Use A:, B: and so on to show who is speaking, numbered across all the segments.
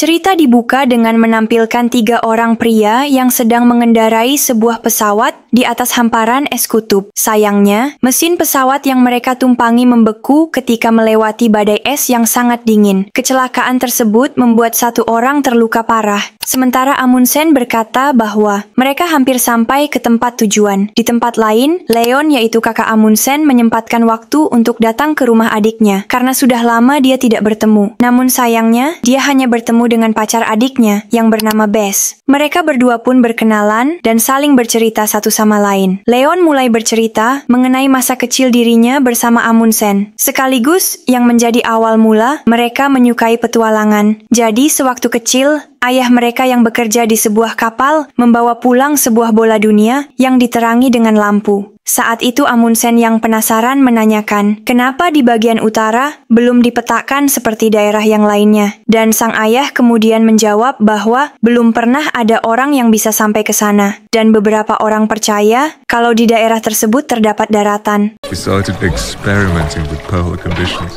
A: Cerita dibuka dengan menampilkan 3 orang pria yang sedang mengendarai sebuah pesawat di atas hamparan es kutub. Sayangnya, mesin pesawat yang mereka tumpangi membeku ketika melewati badai es yang sangat dingin. Kecelakaan tersebut membuat 1 orang terluka parah. Sementara Amundsen berkata bahwa mereka hampir sampai ke tempat tujuan. Di tempat lain, Leon yaitu kakak Amundsen menyempatkan waktu untuk datang ke rumah adiknya karena sudah lama dia tidak bertemu. Namun sayangnya, dia hanya bertemu dengan pacar adiknya yang bernama Bess. Mereka berdua pun berkenalan dan saling bercerita satu sama lain. Leon mulai bercerita mengenai masa kecil dirinya bersama Amundsen, sekaligus yang menjadi awal mula mereka menyukai petualangan. Jadi sewaktu kecil, ayah mereka yang bekerja di sebuah kapal membawa pulang sebuah bola dunia yang diterangi dengan lampu. Saat itu Amundsen yang penasaran menanyakan, kenapa di bagian utara belum dipetakan seperti daerah yang lainnya? Dan sang ayah kemudian menjawab bahwa belum pernah ada orang yang bisa sampai ke sana. Dan beberapa orang percaya kalau di daerah tersebut terdapat daratan.
B: We started experimenting with polar conditions.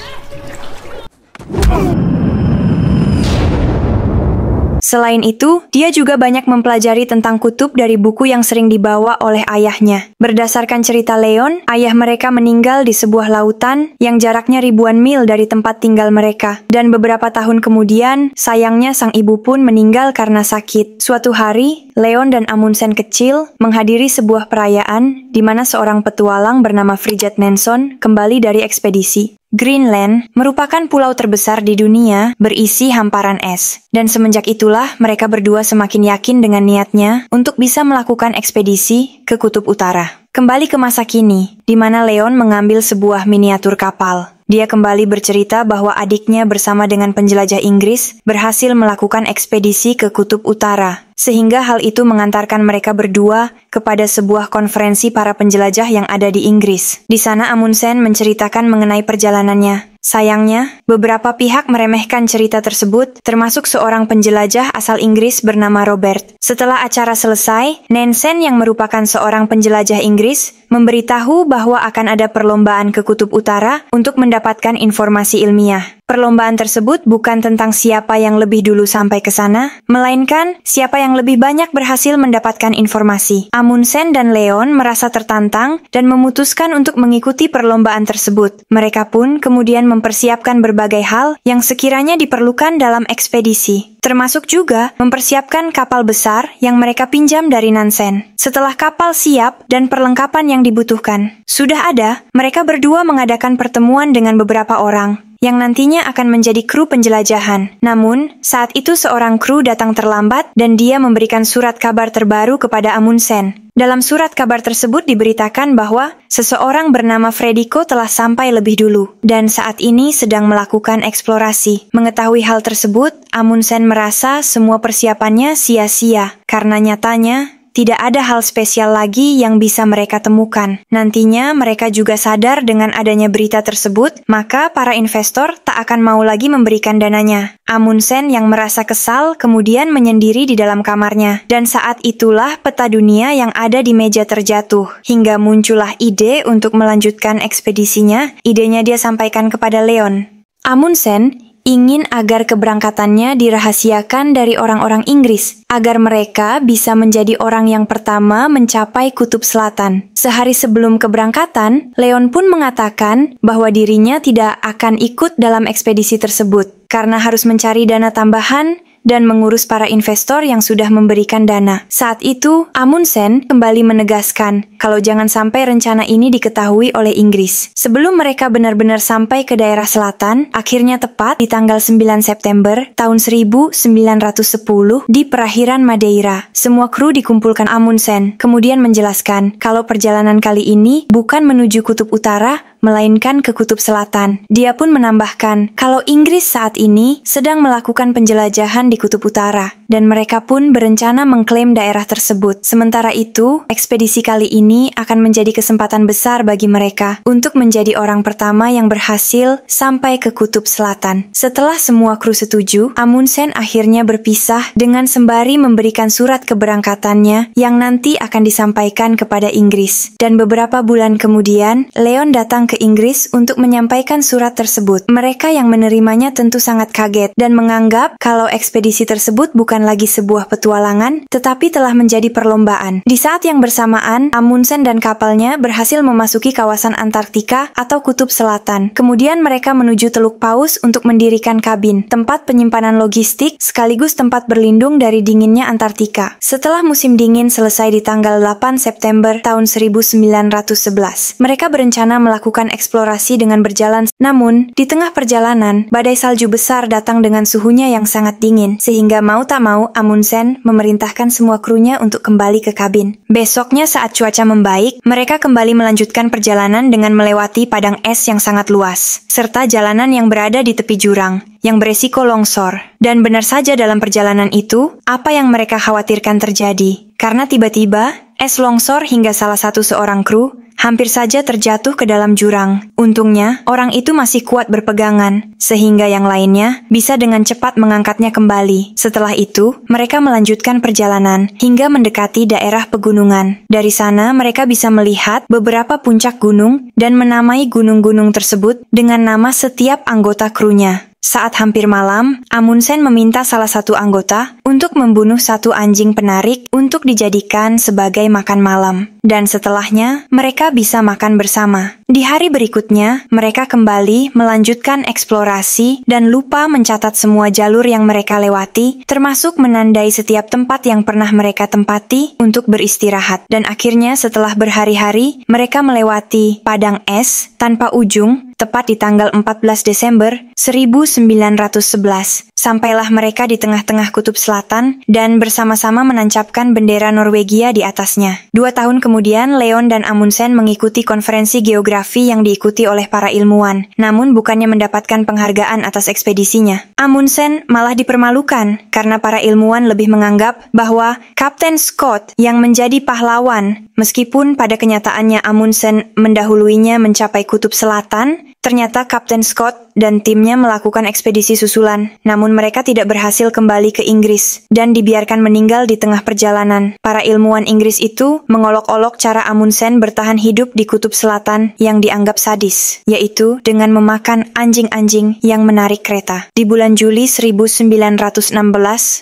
A: Selain itu, dia juga banyak mempelajari tentang kutub dari buku yang sering dibawa oleh ayahnya. Berdasarkan cerita Leon, ayah mereka meninggal di sebuah lautan yang jaraknya ribuan mil dari tempat tinggal mereka. Dan beberapa tahun kemudian, sayangnya sang ibu pun meninggal karena sakit. Suatu hari, Leon dan Amundsen kecil menghadiri sebuah perayaan di mana seorang petualang bernama Fridtjof Nansen kembali dari ekspedisi. Greenland merupakan pulau terbesar di dunia berisi hamparan es. Dan semenjak itulah mereka berdua semakin yakin dengan niatnya untuk bisa melakukan ekspedisi ke Kutub Utara. Kembali ke masa kini, di mana Leon mengambil sebuah miniatur kapal. Dia kembali bercerita bahwa adiknya bersama dengan penjelajah Inggris berhasil melakukan ekspedisi ke Kutub Utara. Sehingga hal itu mengantarkan mereka berdua kepada sebuah konferensi para penjelajah yang ada di Inggris. Di sana Amundsen menceritakan mengenai perjalanannya. Sayangnya, beberapa pihak meremehkan cerita tersebut, termasuk seorang penjelajah asal Inggris bernama Robert. Setelah acara selesai, Nansen yang merupakan seorang penjelajah Inggris memberitahu bahwa akan ada perlombaan ke Kutub Utara untuk mendapatkan informasi ilmiah. Perlombaan tersebut bukan tentang siapa yang lebih dulu sampai ke sana, melainkan siapa yang lebih banyak berhasil mendapatkan informasi. Amundsen dan Leon merasa tertantang dan memutuskan untuk mengikuti perlombaan tersebut. Mereka pun kemudian mempersiapkan berbagai hal yang sekiranya diperlukan dalam ekspedisi. Termasuk juga mempersiapkan kapal besar yang mereka pinjam dari Nansen. Setelah kapal siap dan perlengkapan yang dibutuhkan sudah ada, mereka berdua mengadakan pertemuan dengan beberapa orang yang nantinya akan menjadi kru penjelajahan. Namun, saat itu seorang kru datang terlambat dan dia memberikan surat kabar terbaru kepada Amundsen. Dalam surat kabar tersebut diberitakan bahwa seseorang bernama Frediko telah sampai lebih dulu dan saat ini sedang melakukan eksplorasi. Mengetahui hal tersebut, Amundsen merasa semua persiapannya sia-sia karena nyatanya tidak ada hal spesial lagi yang bisa mereka temukan. Nantinya mereka juga sadar dengan adanya berita tersebut, maka para investor tak akan mau lagi memberikan dananya. Amundsen yang merasa kesal kemudian menyendiri di dalam kamarnya. Dan saat itulah peta dunia yang ada di meja terjatuh. Hingga muncullah ide untuk melanjutkan ekspedisinya. Idenya dia sampaikan kepada Leon. Amundsen ingin agar keberangkatannya dirahasiakan dari orang-orang Inggris, agar mereka bisa menjadi orang yang pertama mencapai Kutub Selatan. Sehari sebelum keberangkatan, Leon pun mengatakan bahwa dirinya tidak akan ikut dalam ekspedisi tersebut, karena harus mencari dana tambahan dan mengurus para investor yang sudah memberikan dana. Saat itu, Amundsen kembali menegaskan kalau jangan sampai rencana ini diketahui oleh Inggris. Sebelum mereka benar-benar sampai ke daerah selatan, akhirnya tepat di tanggal 9 September tahun 1910 di perairan Madeira. Semua kru dikumpulkan. Amundsen kemudian menjelaskan kalau perjalanan kali ini bukan menuju Kutub Utara, melainkan ke Kutub Selatan. Dia pun menambahkan kalau Inggris saat ini sedang melakukan penjelajahan di Kutub Utara. dan mereka pun berencana mengklaim daerah tersebut. Sementara itu, ekspedisi kali ini akan menjadi kesempatan besar bagi mereka untuk menjadi orang pertama yang berhasil sampai ke Kutub Selatan. Setelah semua kru setuju, Amundsen akhirnya berpisah dengan sembari memberikan surat keberangkatannya yang nanti akan disampaikan kepada Inggris. Dan beberapa bulan kemudian, Leon datang ke Inggris untuk menyampaikan surat tersebut. Mereka yang menerimanya tentu sangat kaget dan menganggap kalau ekspedisi tersebut bukan lagi sebuah petualangan, tetapi telah menjadi perlombaan. Di saat yang bersamaan, Amundsen dan kapalnya berhasil memasuki kawasan Antartika atau Kutub Selatan. Kemudian mereka menuju Teluk Paus untuk mendirikan kabin, tempat penyimpanan logistik sekaligus tempat berlindung dari dinginnya Antartika. Setelah musim dingin selesai di tanggal 8 September tahun 1911, mereka berencana melakukan eksplorasi dengan berjalan. Namun, di tengah perjalanan, badai salju besar datang dengan suhunya yang sangat dingin, sehingga mau tak mau Amundsen memerintahkan semua krunya untuk kembali ke kabin. Besoknya saat cuaca membaik, mereka kembali melanjutkan perjalanan dengan melewati padang es yang sangat luas, serta jalanan yang berada di tepi jurang, yang beresiko longsor. Dan benar saja dalam perjalanan itu, apa yang mereka khawatirkan terjadi. Karena tiba-tiba, es longsor hingga salah satu seorang kru hampir saja terjatuh ke dalam jurang. Untungnya, orang itu masih kuat berpegangan, sehingga yang lainnya bisa dengan cepat mengangkatnya kembali. Setelah itu, mereka melanjutkan perjalanan hingga mendekati daerah pegunungan. Dari sana, mereka bisa melihat beberapa puncak gunung dan menamai gunung-gunung tersebut dengan nama setiap anggota krunya. Saat hampir malam, Amundsen meminta salah satu anggota untuk membunuh satu anjing penarik untuk dijadikan sebagai makan malam. Dan setelahnya, mereka bisa makan bersama. Di hari berikutnya, mereka kembali melanjutkan eksplorasi dan lupa mencatat semua jalur yang mereka lewati, termasuk menandai setiap tempat yang pernah mereka tempati untuk beristirahat. Dan akhirnya setelah berhari-hari, mereka melewati padang es tanpa ujung, tepat di tanggal 14 Desember 1911. Sampailah mereka di tengah-tengah Kutub Selatan dan bersama-sama menancapkan bendera Norwegia di atasnya. 2 tahun kemudian, Leon dan Amundsen mengikuti konferensi geografi yang diikuti oleh para ilmuwan. Namun bukannya mendapatkan penghargaan atas ekspedisinya. Amundsen malah dipermalukan karena para ilmuwan lebih menganggap bahwa Kapten Scott yang menjadi pahlawan. Meskipun pada kenyataannya Amundsen mendahuluinya mencapai Kutub Selatan, ternyata Kapten Scott dan timnya melakukan ekspedisi susulan. Namun mereka tidak berhasil kembali ke Inggris dan dibiarkan meninggal di tengah perjalanan. Para ilmuwan Inggris itu mengolok-olok cara Amundsen bertahan hidup di Kutub Selatan yang dianggap sadis, yaitu dengan memakan anjing-anjing yang menarik kereta. Di bulan Juli 1916,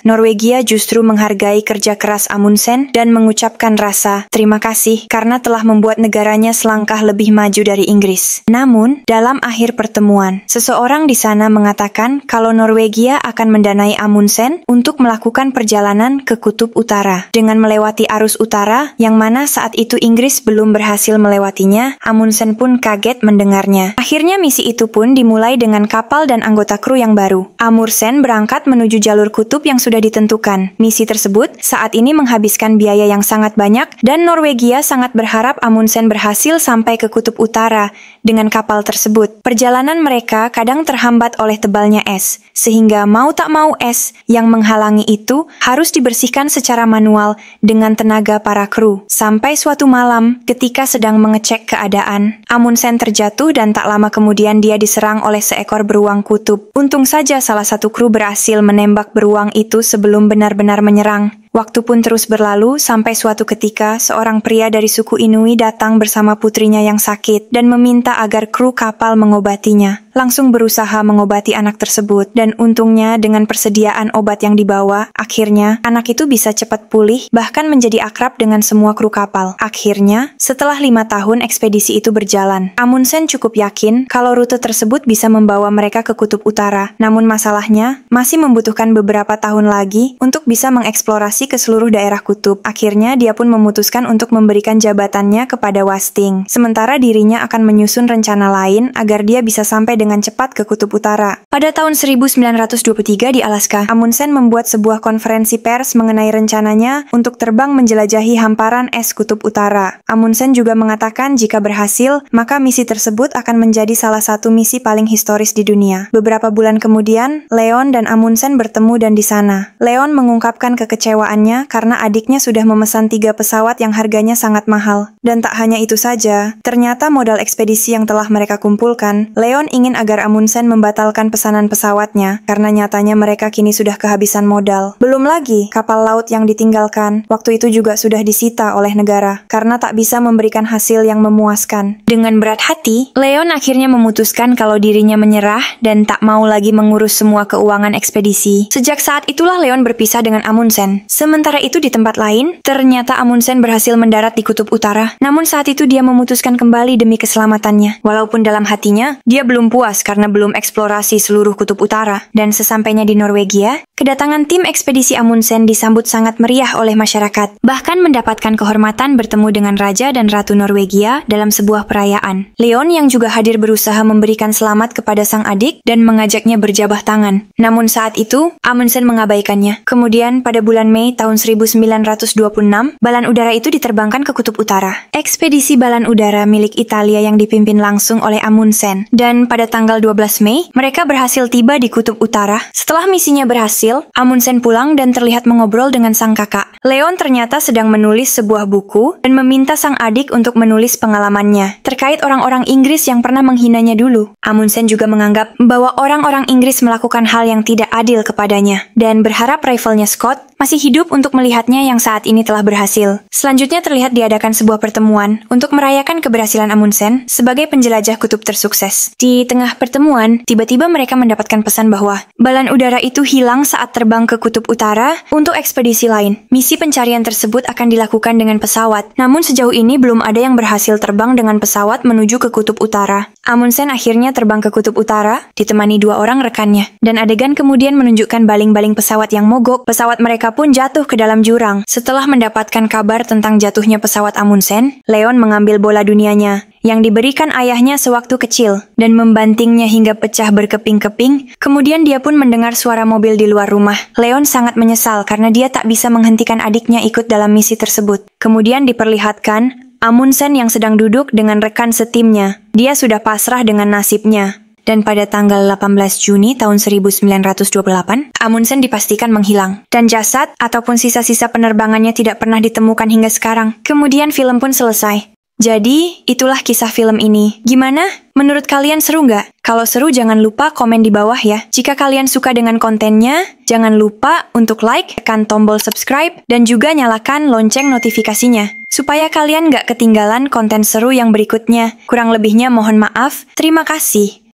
A: Norwegia justru menghargai kerja keras Amundsen dan mengucapkan rasa terima kasih karena telah membuat negaranya selangkah lebih maju dari Inggris. Namun, dalam akhir pertemuan, seseorang di sana mengatakan kalau Norwegia akan mendanai Amundsen untuk melakukan perjalanan ke Kutub Utara. Dengan melewati arus utara, yang mana saat itu Inggris belum berhasil melewatinya, Amundsen pun kaget mendengarnya. Akhirnya misi itu pun dimulai dengan kapal dan anggota kru yang baru. Amundsen berangkat menuju jalur kutub yang sudah ditentukan. Misi tersebut saat ini menghabiskan biaya yang sangat banyak dan Norwegia sangat berharap Amundsen berhasil sampai ke Kutub Utara dengan kapal tersebut. Perjalanan mereka kadang terhambat oleh tebalnya es, sehingga mau tak mau es yang menghalangi itu harus dibersihkan secara manual dengan tenaga para kru. Sampai suatu malam, ketika sedang mengecek keadaan, Amundsen terjatuh dan tak lama kemudian dia diserang oleh seekor beruang kutub. Untung saja salah satu kru berhasil menembak beruang itu sebelum benar-benar menyerang. Waktu pun terus berlalu sampai suatu ketika seorang pria dari suku Inuit datang bersama putrinya yang sakit dan meminta agar kru kapal mengobatinya. Langsung berusaha mengobati anak tersebut dan untungnya dengan persediaan obat yang dibawa, akhirnya anak itu bisa cepat pulih bahkan menjadi akrab dengan semua kru kapal. Akhirnya, setelah 5 tahun ekspedisi itu berjalan, Amundsen cukup yakin kalau rute tersebut bisa membawa mereka ke Kutub Utara. Namun masalahnya, masih membutuhkan beberapa tahun lagi untuk bisa mengeksplorasi ke seluruh daerah kutub. Akhirnya dia pun memutuskan untuk memberikan jabatannya kepada Wisting. Sementara dirinya akan menyusun rencana lain agar dia bisa sampai dengan cepat ke Kutub Utara. Pada tahun 1923 di Alaska, Amundsen membuat sebuah konferensi pers mengenai rencananya untuk terbang menjelajahi hamparan es Kutub Utara. Amundsen juga mengatakan jika berhasil, maka misi tersebut akan menjadi salah satu misi paling historis di dunia. Beberapa bulan kemudian, Leon dan Amundsen bertemu dan di sana, Leon mengungkapkan kekecewaannya karena adiknya sudah memesan 3 pesawat yang harganya sangat mahal. Dan tak hanya itu saja, ternyata modal ekspedisi yang telah mereka kumpulkan, Leon ingin agar Amundsen membatalkan pesanan pesawatnya karena nyatanya mereka kini sudah kehabisan modal. Belum lagi, kapal laut yang ditinggalkan waktu itu juga sudah disita oleh negara karena tak bisa memberikan hasil yang memuaskan. Dengan berat hati, Leon akhirnya memutuskan kalau dirinya menyerah dan tak mau lagi mengurus semua keuangan ekspedisi. Sejak saat itulah Leon berpisah dengan Amundsen. Sementara itu di tempat lain, ternyata Amundsen berhasil mendarat di Kutub Utara. Namun saat itu dia memutuskan kembali demi keselamatannya. Walaupun dalam hatinya, dia belum puas karena belum eksplorasi seluruh Kutub Utara. Dan sesampainya di Norwegia, kedatangan tim ekspedisi Amundsen disambut sangat meriah oleh masyarakat. Bahkan mendapatkan kehormatan bertemu dengan Raja dan Ratu Norwegia dalam sebuah perayaan. Leon yang juga hadir berusaha memberikan selamat kepada sang adik dan mengajaknya berjabah tangan. Namun saat itu, Amundsen mengabaikannya. Kemudian pada bulan Mei tahun 1926, balan udara itu diterbangkan ke Kutub Utara. Ekspedisi balan udara milik Italia yang dipimpin langsung oleh Amundsen. Dan pada tanggal 12 Mei, mereka berhasil tiba di Kutub Utara. Setelah misinya berhasil, Amundsen pulang dan terlihat mengobrol dengan sang kakak. Leon ternyata sedang menulis sebuah buku dan meminta sang adik untuk menulis pengalamannya terkait orang-orang Inggris yang pernah menghinanya dulu. Amundsen juga menganggap bahwa orang-orang Inggris melakukan hal yang tidak adil kepadanya dan berharap rivalnya Scott masih hidup untuk melihatnya yang saat ini telah berhasil. Selanjutnya terlihat diadakan sebuah pertemuan untuk merayakan keberhasilan Amundsen sebagai penjelajah kutub tersukses. Di tengah pertemuan, tiba-tiba mereka mendapatkan pesan bahwa balan udara itu hilang saat terbang ke Kutub Utara untuk ekspedisi lain. Misi pencarian tersebut akan dilakukan dengan pesawat, namun sejauh ini belum ada yang berhasil terbang dengan pesawat menuju ke Kutub Utara. Amundsen akhirnya terbang ke Kutub Utara, ditemani 2 orang rekannya, dan adegan kemudian menunjukkan baling-baling pesawat yang mogok. Pesawat mereka pun jatuh ke dalam jurang. Setelah mendapatkan kabar tentang jatuhnya pesawat Amundsen, Leon mengambil bola dunianya yang diberikan ayahnya sewaktu kecil dan membantingnya hingga pecah berkeping-keping. Kemudian dia pun mendengar suara mobil di luar rumah. Leon sangat menyesal karena dia tak bisa menghentikan adiknya ikut dalam misi tersebut. Kemudian diperlihatkan Amundsen yang sedang duduk dengan rekan setimnya. Dia sudah pasrah dengan nasibnya. Dan pada tanggal 18 Juni tahun 1928, Amundsen dipastikan menghilang. Dan jasad ataupun sisa-sisa penerbangannya tidak pernah ditemukan hingga sekarang. Kemudian film pun selesai. Jadi, itulah kisah film ini. Gimana? Menurut kalian seru nggak? Kalau seru jangan lupa komen di bawah ya. Jika kalian suka dengan kontennya, jangan lupa untuk like, tekan tombol subscribe, dan juga nyalakan lonceng notifikasinya. Supaya kalian nggak ketinggalan konten seru yang berikutnya. Kurang lebihnya mohon maaf. Terima kasih.